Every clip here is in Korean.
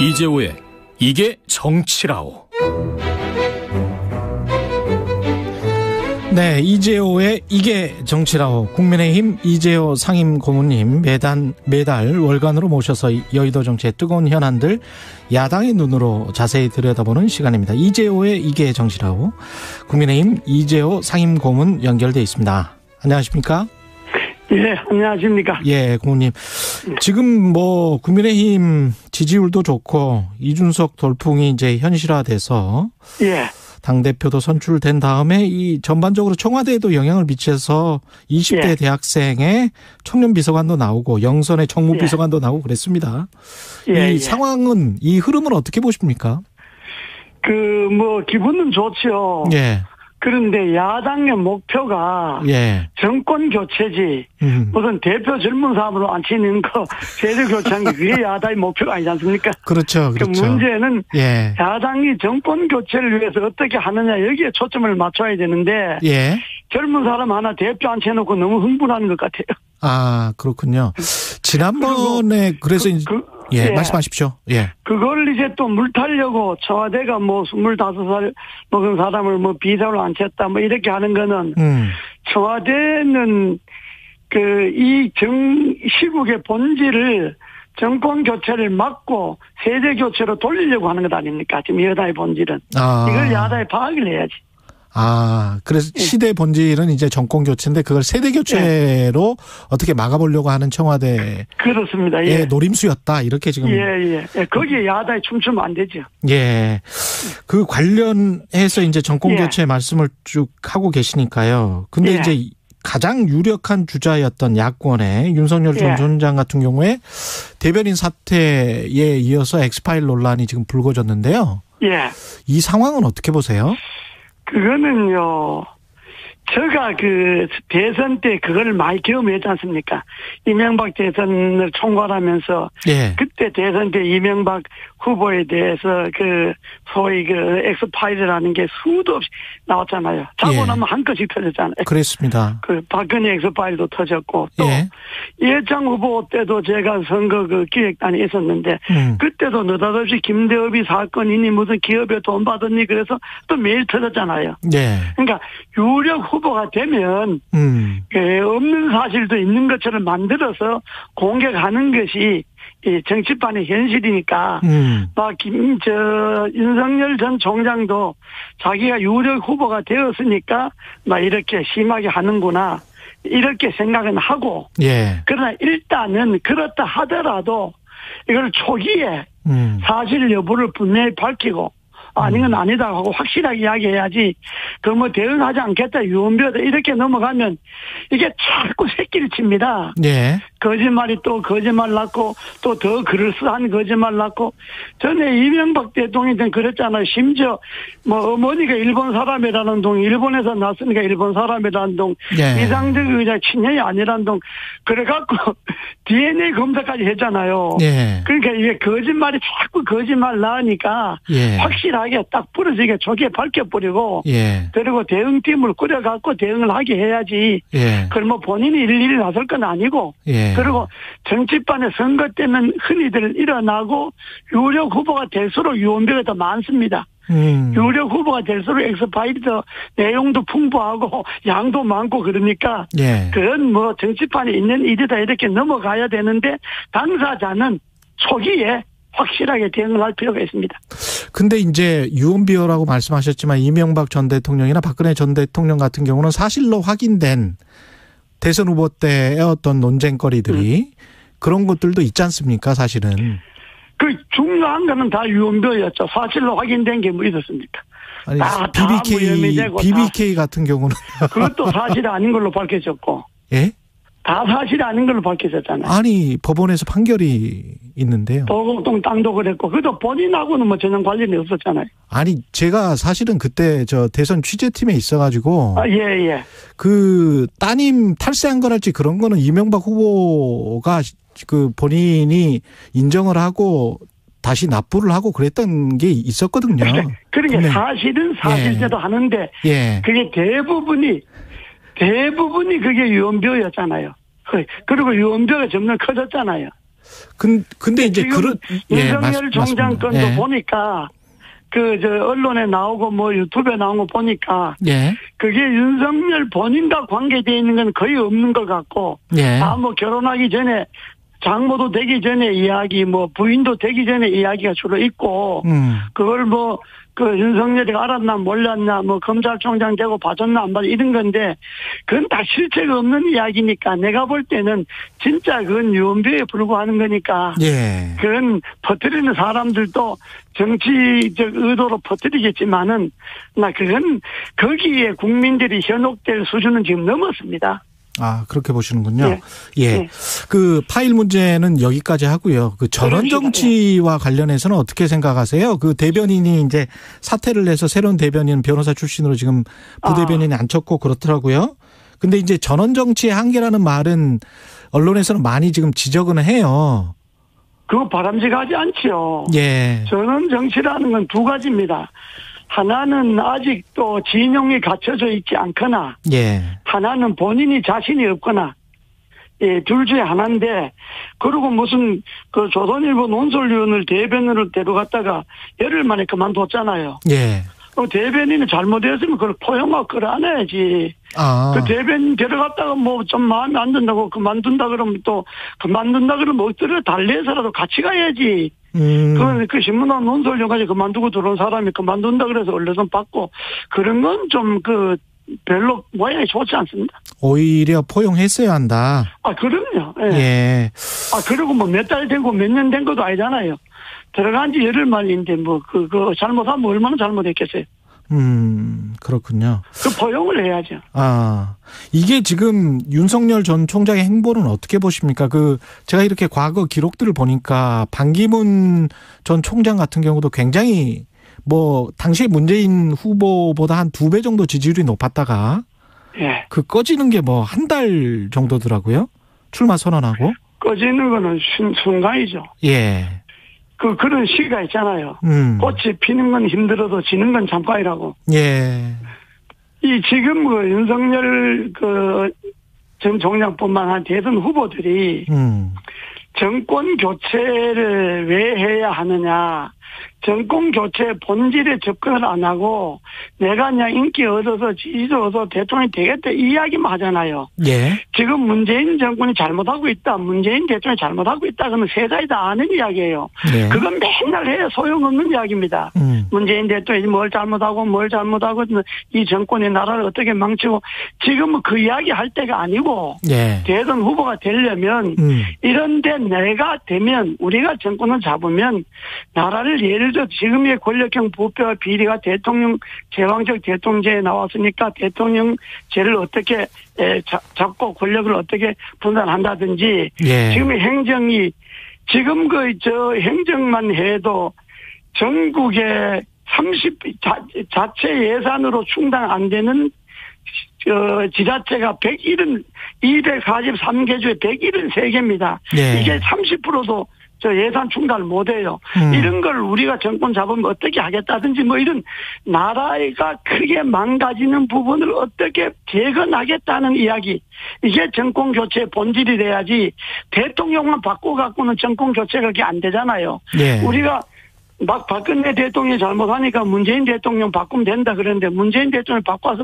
이재호의 이게 정치라오. 네, 이재호의 이게 정치라오. 국민의힘 이재호 상임고문님 매달 월간으로 모셔서 여의도 정치의 뜨거운 현안들 야당의 눈으로 자세히 들여다보는 시간입니다. 이재호의 이게 정치라오. 국민의힘 이재호 상임고문 연결돼 있습니다. 안녕하십니까? 예, 안녕하십니까? 예, 고문님. 지금 국민의힘 지지율도 좋고 이준석 돌풍이 이제 현실화돼서 예. 당대표도 선출된 다음에 이 전반적으로 청와대에도 영향을 미쳐서 20대 대학생의 청년 비서관도 나오고 영선의 정무 비서관도 나오고 그랬습니다. 이 상황은, 이 흐름은 어떻게 보십니까? 기분은 좋죠. 예. 그런데 야당의 목표가 정권 교체지 무슨 대표 젊은 사람으로 앉히는 거 세대 교체하는 게 그게 야당의 목표가 아니지 않습니까? 그렇죠. 그 문제는 야당이 정권 교체를 위해서 어떻게 하느냐 여기에 초점을 맞춰야 되는데 젊은 사람 하나 대표 앉혀놓고 너무 흥분하는 것 같아요. 아, 그렇군요. 지난번에 그래서 말씀하십시오. 예. 그걸 이제 또 물타려고 청와대가 25살 먹은 사람을 비서로 앉혔다 이렇게 하는 거는 청와대는 이 시국의 본질을 정권 교체를 막고 세대 교체로 돌리려고 하는 것 아닙니까? 지금 여당의 본질은. 이걸 야당이 파악을 해야지. 그래서 시대 본질은 이제 정권 교체인데 그걸 세대 교체로 어떻게 막아보려고 하는 청와대의 그렇습니다. 노림수였다. 이렇게 지금. 거기에 야당이 춤추면 안 되죠. 그 관련해서 이제 정권 교체 말씀을 쭉 하고 계시니까요. 근데 이제 가장 유력한 주자였던 야권의 윤석열 전 총장 같은 경우에 대변인 사태에 이어서 엑스파일 논란이 지금 불거졌는데요. 이 상황은 어떻게 보세요? 그거는요, 제가 대선 때 그걸 많이 경험했지 않습니까? 이명박 대선을 총괄하면서, 그때 대선 때 이명박 후보에 대해서 소위 엑스파일이라는 게 수도 없이 나왔잖아요. 자고 나면 한 건씩 터졌잖아요. 그랬습니다. 박근혜 엑스파일도 터졌고, 또, 이해창 후보 때도 제가 선거 기획단에 있었는데, 그때도 느닷없이 김대업이 사건이니 무슨 기업에 돈 받았니 그래서 또 매일 터졌잖아요. 그러니까 유력 후보가 되면, 없는 사실도 있는 것처럼 만들어서 공격하는 것이 정치판의 현실이니까, 윤석열 전 총장도 자기가 유력 후보가 되었으니까, 이렇게 심하게 하는구나, 이렇게 생각은 하고, 그러나 일단은 그렇다 하더라도, 이걸 초기에 사실 여부를 분명히 밝히고, 아니건 아니다 하고 확실하게 이야기해야지 대응하지 않겠다 유언비어다 이렇게 넘어가면 이게 자꾸 새끼를 칩니다. 거짓말이 또 거짓말 낳고 또 더 그럴싸한 거짓말 낳고 전에 이명박 대통령이 그랬잖아요. 심지어 어머니가 일본 사람이라는 동 일본에서 났으니까 일본 사람이라는 동 이상적 의자 친형이 아니라는 동 그래갖고 DNA 검사까지 했잖아요. 그러니까 이게 거짓말이 자꾸 거짓말 나으니까 확실하게 딱 부러지게 조기에 밝혀버리고 그리고 대응팀을 꾸려갖고 대응을 하게 해야지. 그럼 본인이 일일이 나설 건 아니고 그리고 정치판에 선거 때는 흔히들 일어나고 유력 후보가 될수록 유언비어가 더 많습니다. 유력 후보가 될수록 엑스파일이 더 내용도 풍부하고 양도 많고 그러니까 그건 정치판에 있는 일이다 이렇게 넘어가야 되는데 당사자는 초기에 확실하게 대응을 할 필요가 있습니다. 근데 이제 유언비어라고 말씀하셨지만 이명박 전 대통령이나 박근혜 전 대통령 같은 경우는 사실로 확인된 대선 후보 때의 어떤 논쟁거리들이 그런 것들도 있지 않습니까, 사실은? 중요한 거는 다 유언비어였죠. 사실로 확인된 게 있었습니까? 아니, BBK 같은 경우는. 그것도 사실이 아닌 걸로 밝혀졌고. 다 사실이 아닌 걸로 밝혀졌잖아요. 아니, 법원에서 판결이 있는데요. 도곡동 땅도 그랬고, 그래도 본인하고는 전혀 관련이 없었잖아요. 아니, 제가 사실은 그때 대선 취재팀에 있어가지고. 따님 탈세한 거랄지 그런 거는 이명박 후보가 본인이 인정을 하고 다시 납부를 하고 그랬던 게 있었거든요. 그러니까 사실은 사실대로 하는데, 그게 대부분이 그게 유언비어였잖아요. 그리고 유언비어가 점점 커졌잖아요. 근데 이제 윤석열 총장 건도 예. 보니까 언론에 나오고 뭐 유튜브에 나온 거 보니까 예. 그게 윤석열 본인과 관계되어 있는 건 거의 없는 것 같고 예. 다 뭐 결혼하기 전에 장모도 되기 전에 이야기, 뭐 부인도 되기 전에 이야기가 주로 있고, 그걸 윤석열이 알았나 몰랐나, 검찰총장 되고 봐줬나 안 봐줬나 이런 건데, 그건 다 실체가 없는 이야기니까 내가 볼 때는 진짜 그건 유언비어에 불과하는 거니까, 예. 그건 퍼뜨리는 사람들도 정치적 의도로 퍼뜨리겠지만은, 그건 거기에 국민들이 현혹될 수준은 지금 넘었습니다. 아, 그렇게 보시는군요. 네. 예. 네. 그 파일 문제는 여기까지 하고요. 그 전원 정치와 관련해서는 어떻게 생각하세요? 그 대변인이 이제 사퇴를 해서 새로운 대변인 변호사 출신으로 지금 부대변인에 앉혔고 그렇더라고요. 근데 이제 전원 정치의 한계라는 말은 언론에서는 많이 지금 지적은 해요. 그거 바람직하지 않지요. 예. 전원 정치라는 건 두 가지입니다. 하나는 아직도 진영이 갖춰져 있지 않거나, 예. 하나는 본인이 자신이 없거나, 예, 둘 중에 하나인데, 그리고 무슨 조선일보 논설위원을 대변인으로 데려갔다가 열흘 만에 그만뒀잖아요. 예. 대변인이 잘못했으면 그걸 포용하고 끌어안아야지. 아. 그 대변인 데려갔다가 좀 마음에 안 든다고 그만둔다 그러면 엎드려 달래서라도 같이 가야지. 그건 신문원 논설위원까지 그만두고 들어온 사람이 그만둔다 그래서 언론선 받고 그런 건 좀 별로 모양이 좋지 않습니다. 오히려 포용했어야 한다. 아, 그럼요. 예. 예. 그리고 몇 달 되고 몇 년 된 것도 아니잖아요. 들어간 지 열흘 만인데 잘못하면 얼마나 잘못했겠어요. 그렇군요. 포용을 해야죠. 아, 이게 지금 윤석열 전 총장의 행보는 어떻게 보십니까? 제가 이렇게 과거 기록들을 보니까 반기문 전 총장 같은 경우도 굉장히 당시에 문재인 후보보다 한 2배 정도 지지율이 높았다가, 예. 꺼지는 게 한 달 정도더라고요. 출마 선언하고. 꺼지는 거는 순간이죠. 예. 그런 시기가 있잖아요. 꽃이 피는 건 힘들어도 지는 건 잠깐이라고. 예. 지금 윤석열 전 총장뿐만 아니라 대선 후보들이 정권 교체를 왜 해야 하느냐. 정권 교체 본질에 접근을 안 하고 내가 그냥 인기 얻어서 지지도 얻어서 대통령이 되겠다 이 이야기만 하잖아요. 예. 지금 문재인 정권이 잘못하고 있다. 문재인 대통령이 잘못하고 있다. 그러면 세상이 다 아는 이야기예요. 예. 그건 맨날 해야 소용없는 이야기입니다. 문재인 대통령이 뭘 잘못하고 이 정권이 나라를 어떻게 망치고 지금은 그 이야기 할 때가 아니고 예. 대선 후보가 되려면 이런데 내가 되면 우리가 정권을 잡으면 나라를 예를 들어 지금의 권력형 부패와 비리가 대통령 제왕적 대통령제에 나왔으니까 대통령제를 어떻게 잡고 권력을 어떻게 분산한다든지 예. 지금의 행정이 지금 행정만 해도 전국에 자체 예산으로 충당 안 되는 지자체가 243개 중에 173개입니다. 예. 이게 30%도 예산 충당을 못해요. 이런 걸 우리가 정권 잡으면 어떻게 하겠다든지 이런 나라가 크게 망가지는 부분을 어떻게 개선하겠다는 이야기. 이게 정권 교체의 본질이 돼야지 대통령만 바꿔갖고는 정권 교체가 그게 안 되잖아요. 예. 우리가 막 박근혜 대통령이 잘못하니까 문재인 대통령 바꾸면 된다 그러는데 문재인 대통령 바꿔서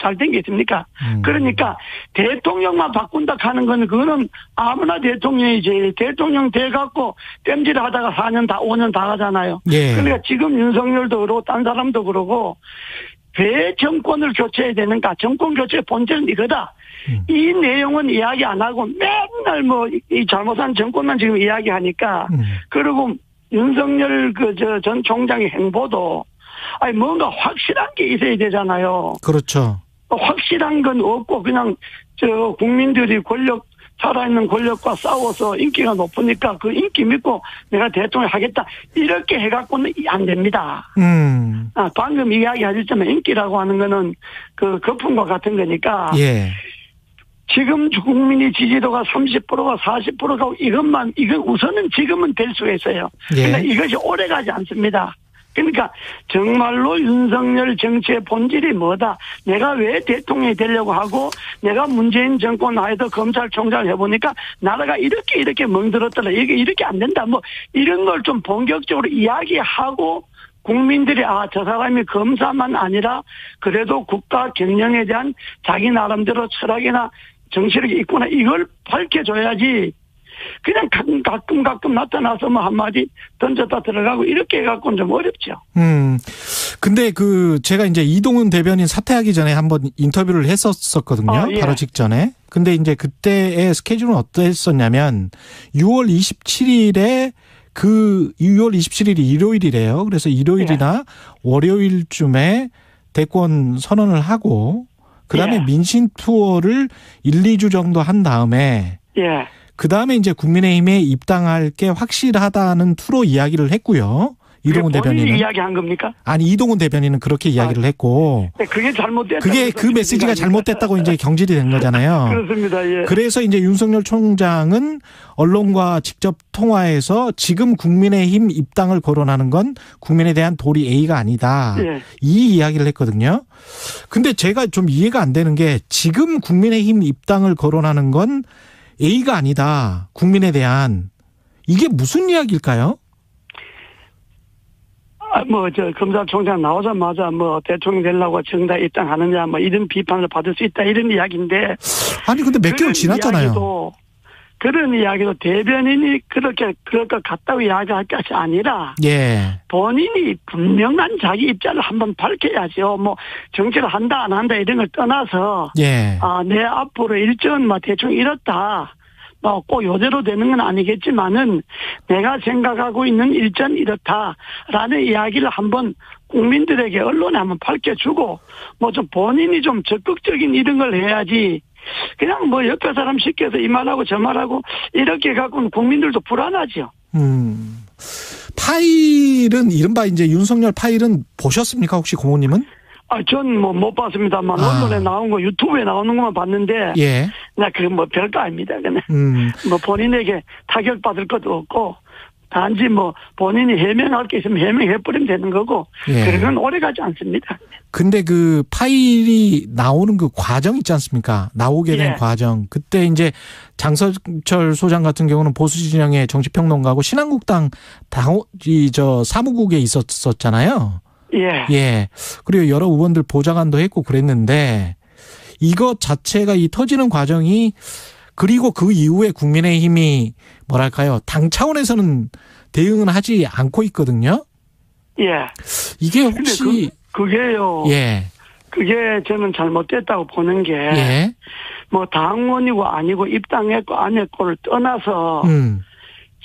잘 된 게 있습니까? 그러니까 대통령만 바꾼다 하는 건 그거는 아무나 대통령이지. 대통령 돼갖고 땜질 하다가 5년 다 가잖아요. 예. 그러니까 지금 윤석열도 그러고 딴 사람도 그러고 왜 정권을 교체해야 되는가? 정권 교체의 본질은 이거다. 이 내용은 이야기 안 하고 맨날 이 잘못한 정권만 지금 이야기하니까 그리고 윤석열 전 총장의 행보도 뭔가 확실한 게 있어야 되잖아요. 그렇죠. 확실한 건 없고 그냥 국민들이 살아있는 권력과 싸워서 인기가 높으니까 그 인기 믿고 내가 대통령 하겠다 이렇게 해갖고는 안 됩니다. 방금 이야기하셨지만 인기라고 하는 거는 거품과 같은 거니까. 예. 지금 국민이 지지도가 30%가 40%가 이건 우선은 지금은 될 수가 있어요. 예. 그러니까 이것이 오래 가지 않습니다. 그러니까 정말로 윤석열 정치의 본질이 뭐다. 내가 왜 대통령이 되려고 하고 내가 문재인 정권 하에서 검찰총장을 해보니까 나라가 이렇게 멍들었더라. 이렇게 안 된다. 뭐 이런 걸 좀 본격적으로 이야기하고 국민들이 저 사람이 검사만 아니라 그래도 국가 경영에 대한 자기 나름대로 철학이나 정치력이 있구나. 이걸 밝혀줘야지. 그냥 가끔 나타나서 뭐 한마디 던졌다 들어가고 이렇게 해갖고는 좀 어렵죠. 근데 제가 이제 이동훈 대변인 사퇴하기 전에 한번 인터뷰를 했었거든요. 예. 바로 직전에. 근데 이제 그때의 스케줄은 어땠었냐면 6월 27일에 6월 27일이 일요일이래요. 그래서 일요일이나 월요일쯤에 대권 선언을 하고 그다음에 민심 투어를 1, 2주 정도 한 다음에 그다음에 이제 국민의힘에 입당할 게 확실하다는 투로 이야기를 했고요. 이동훈 대변인은 이야기한 겁니까? 아니 이동훈 대변인은 그렇게 이야기를 했고 그게 잘못됐다. 그게 그 메시지가 잘못됐다고 이제 경질이 된 거잖아요. 그렇습니다. 예. 그래서 이제 윤석열 총장은 언론과 직접 통화해서 지금 국민의힘 입당을 거론하는 건 국민에 대한 도리 A가 아니다. 예. 이 이야기를 했거든요. 근데 제가 좀 이해가 안 되는 게 지금 국민의힘 입당을 거론하는 건 A가 아니다. 국민에 대한. 이게 무슨 이야기일까요? 검찰총장 나오자마자 대통령 되려고 정당 입당하느냐, 이런 비판을 받을 수 있다, 이런 이야기인데. 아니, 근데 몇 개월 지났잖아요. 그런 이야기도 대변인이 그럴 것 같다고 이야기할 것이 아니라. 예. 본인이 분명한 자기 입장을 한번 밝혀야죠. 정치를 한다, 안 한다, 이런 걸 떠나서. 예. 내 앞으로 일정은 대충 이렇다. 꼭 요대로 되는 건 아니겠지만은 내가 생각하고 있는 일정은 이렇다라는 이야기를 한번 국민들에게 언론에 한번 밝혀주고 좀 본인이 좀 적극적인 이런 걸 해야지 그냥 옆에 사람 시켜서 이 말하고 저 말하고 이렇게 갖고는 국민들도 불안하죠. 파일은 이른바 이제 윤석열 파일은 보셨습니까 혹시 고모님은? 전 못 봤습니다만 언론에 나온 거 유튜브에 나오는 것만 봤는데 예. 나 별거 아닙니다. 그냥 본인에게 타격 받을 것도 없고 단지 본인이 해명할 게 있으면 해명해 버리면 되는 거고 그런 건 오래 가지 않습니다. 근데 그 파일이 나오는 그 과정 있지 않습니까? 나오게 된 과정. 그때 이제 장서철 소장 같은 경우는 보수 진영의 정치평론가고 신한국당 사무국에 있었잖아요. 예. 그리고 여러 의원들 보좌관도 했고 그랬는데 이것 자체가 이 터지는 과정이 그리고 그 이후에 국민의힘이 당 차원에서는 대응은 하지 않고 있거든요. 예. 이게 혹시 그게요. 예. 그게 저는 잘못됐다고 보는 게 당원이고 아니고 입당했고 안 했고를 떠나서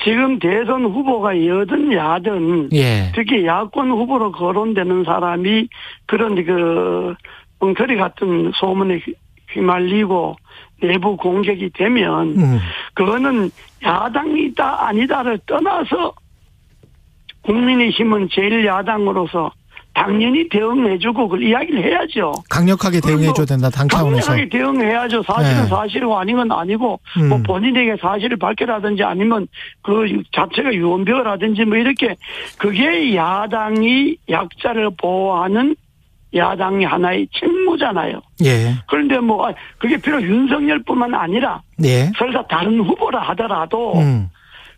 지금 대선 후보가 여든 야든 특히 야권 후보로 거론되는 사람이 그런 엉터리 같은 소문에 휘말리고 내부 공격이 되면 그거는 야당이다 아니다를 떠나서 국민의힘은 제1야당으로서 당연히 대응해주고 그걸 이야기를 해야죠. 강력하게 대응해줘야 된다. 당 차원에서. 강력하게 대응해야죠. 사실은 사실이고 아닌 건 아니고 본인에게 사실을 밝혀라든지 아니면 그 자체가 유언비어라든지 이렇게 그게 야당이 약자를 보호하는 야당이 하나의 책무잖아요. 예. 그런데 그게 비록 윤석열뿐만 아니라 설사 다른 후보라 하더라도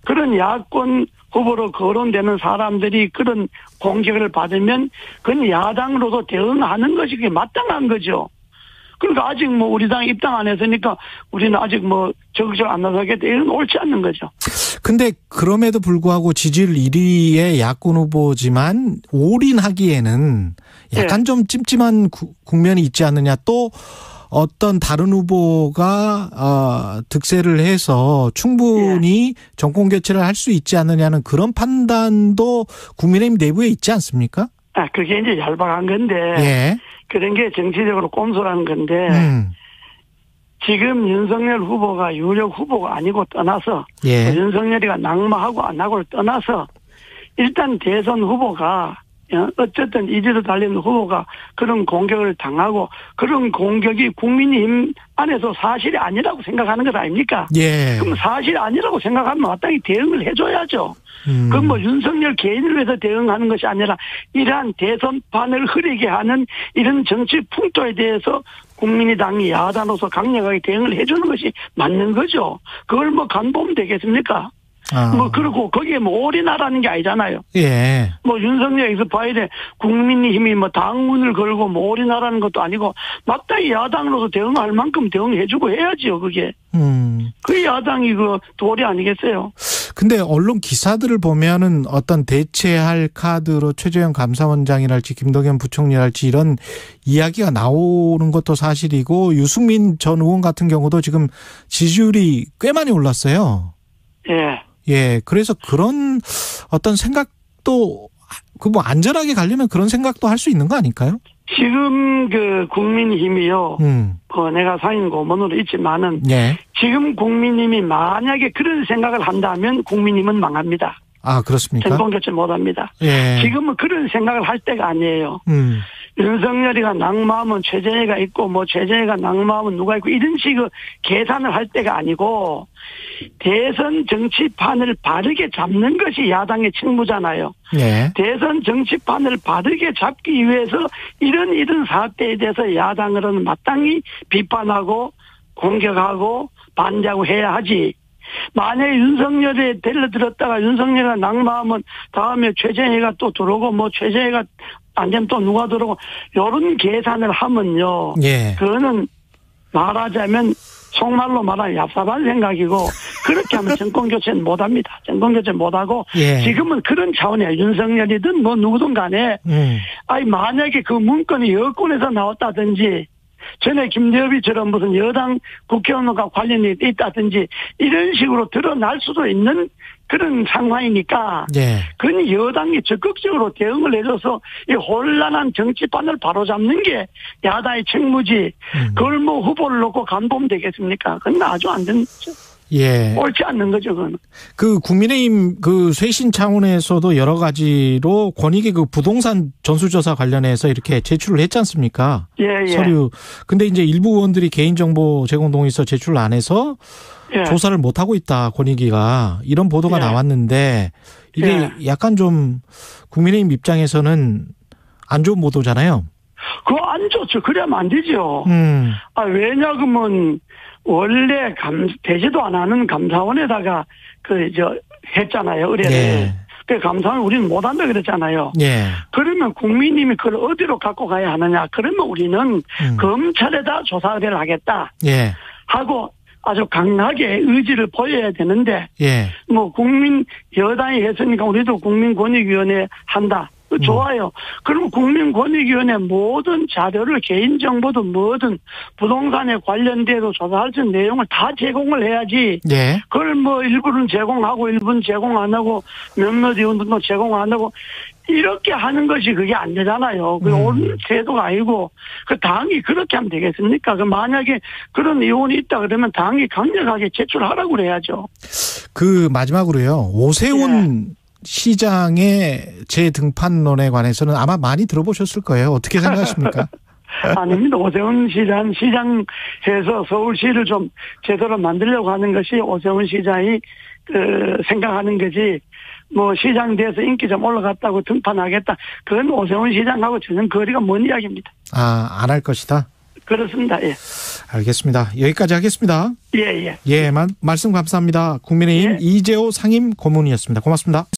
그런 야권 후보로 거론되는 사람들이 그런 공격을 받으면 그건 야당으로도 대응하는 것이 그게 마땅한 거죠. 그러니까 아직 우리 당 입당 안 했으니까 우리는 아직 적극적으로 안 나서겠다. 이건 옳지 않는 거죠. 근데 그럼에도 불구하고 지지율 1위의 야권 후보지만 올인하기에는 약간 좀 찜찜한 국면이 있지 않느냐. 또 어떤 다른 후보가 득세를 해서 충분히 정권 교체를 할 수 있지 않느냐는 그런 판단도 국민의힘 내부에 있지 않습니까? 그게 이제 얄팍한 건데 그런 게 정치적으로 꼼수라는 건데 지금 윤석열 후보가 유력 후보가 아니고 떠나서 윤석열이가 낙마하고 안 하고를 떠나서 일단 대선 후보가 어쨌든 이지도 달리는 후보가 그런 공격을 당하고 그런 공격이 국민의힘 안에서 사실이 아니라고 생각하는 것 아닙니까? 그럼 사실이 아니라고 생각하면 마땅히 대응을 해줘야죠. 그건 윤석열 개인을 위해서 대응하는 것이 아니라 이러한 대선판을 흐리게 하는 이런 정치 풍토에 대해서 국민의당이 야당으로서 강력하게 대응을 해주는 것이 맞는 거죠. 그걸 뭐 간보면 되겠습니까? 그리고 거기에 올인하라는 게 아니잖아요. 예. 윤석열에서 봐야 돼. 국민의힘이 당문을 걸고 올인하라는 것도 아니고, 마땅히 야당으로서 대응할 만큼 대응해주고 해야지요, 그게. 그게 야당이 도리 아니겠어요? 근데 언론 기사들을 보면은 어떤 대체할 카드로 최재형 감사원장이랄지 김덕연 부총리랄지 이런 이야기가 나오는 것도 사실이고, 유승민 전 의원 같은 경우도 지금 지지율이 꽤 많이 올랐어요. 예. 예, 그래서 그런 어떤 생각도, 안전하게 가려면 그런 생각도 할 수 있는 거 아닐까요? 지금 국민의힘이요. 내가 상임 고문으로 있지만은. 예. 지금 국민의힘이 만약에 그런 생각을 한다면 국민의힘은 망합니다. 아, 그렇습니까? 정권교체 못 합니다. 예. 지금은 그런 생각을 할 때가 아니에요. 윤석열이가 낙마하면 최재해가 있고, 최재해가 낙마하면 누가 있고, 이런 식의 계산을 할 때가 아니고, 대선 정치판을 바르게 잡는 것이 야당의 책무잖아요. 예. 대선 정치판을 바르게 잡기 위해서 이런 사태에 대해서 야당으로는 마땅히 비판하고, 공격하고, 반대하고 해야 하지. 만약에 윤석열에 달려들었다가 윤석열이 낙마하면 다음에 최재해가 또 들어오고 최재해가 안 되면 또 누가 들어오고 이런 계산을 하면요. 예. 그거는 말하자면 속말로 말하면 얍삽한 생각이고 그렇게 하면 정권교체는 못합니다. 정권교체 못하고 예. 지금은 그런 차원이에요. 윤석열이든 누구든 간에 만약에 그 문건이 여권에서 나왔다든지 전에 김대엽이처럼 무슨 여당 국회의원과 관련이 있다든지 이런 식으로 드러날 수도 있는 그런 상황이니까 예. 그건 여당이 적극적으로 대응을 해줘서 이 혼란한 정치판을 바로잡는 게 야당의 책무지. 그걸 후보를 놓고 간보면 되겠습니까? 그건 아주 안 되는 거죠. 예. 옳지 않는 거죠, 그건. 국민의힘 쇄신 차원에서도 여러 가지로 권익위 부동산 전수조사 관련해서 이렇게 제출을 했지 않습니까? 예, 예. 서류. 근데 이제 일부 의원들이 개인정보 제공 동의서 제출 안 해서 예. 조사를 못 하고 있다, 권익위가. 이런 보도가 예. 나왔는데 이게 예. 약간 좀 국민의힘 입장에서는 안 좋은 보도잖아요. 그거 안 좋죠. 그러면 안 되죠. 왜냐하면 원래 되지도 안 하는 감사원에다가 했잖아요. 의뢰를. 예. 그 감사원 우리는 못한다 그랬잖아요. 예. 그러면 국민님이 그걸 어디로 갖고 가야 하느냐. 그러면 우리는 검찰에다 조사 의뢰를 하겠다. 예. 하고 아주 강하게 의지를 보여야 되는데. 예. 여당이 했으니까 우리도 국민권익위원회 한다. 좋아요. 그럼 국민권익위원회 모든 자료를 개인정보도 뭐든 부동산에 관련돼서 조사할 수 있는 내용을 다 제공을 해야지. 예. 그걸 일부는 제공하고 일부는 제공 안 하고 몇몇 의원들도 제공 안 하고 이렇게 하는 것이 그게 안 되잖아요. 그게 옳은 제도가 아니고 그 당이 그렇게 하면 되겠습니까? 만약에 그런 의원이 있다 그러면 당이 강력하게 제출하라고 그래야죠. 마지막으로요. 오세훈 예. 시장의 재등판론에 관해서는 아마 많이 들어보셨을 거예요. 어떻게 생각하십니까? 아닙니다. 오세훈 시장해서 서울시를 좀 제대로 만들려고 하는 것이 오세훈 시장이 생각하는 거지. 시장 돼서 인기 좀 올라갔다고 등판하겠다. 그건 오세훈 시장하고 전혀 거리가 먼 이야기입니다. 안 할 것이다? 그렇습니다. 예. 알겠습니다. 여기까지 하겠습니다. 예, 예. 예, 말씀 감사합니다. 국민의힘 예. 이재호 상임 고문이었습니다. 고맙습니다.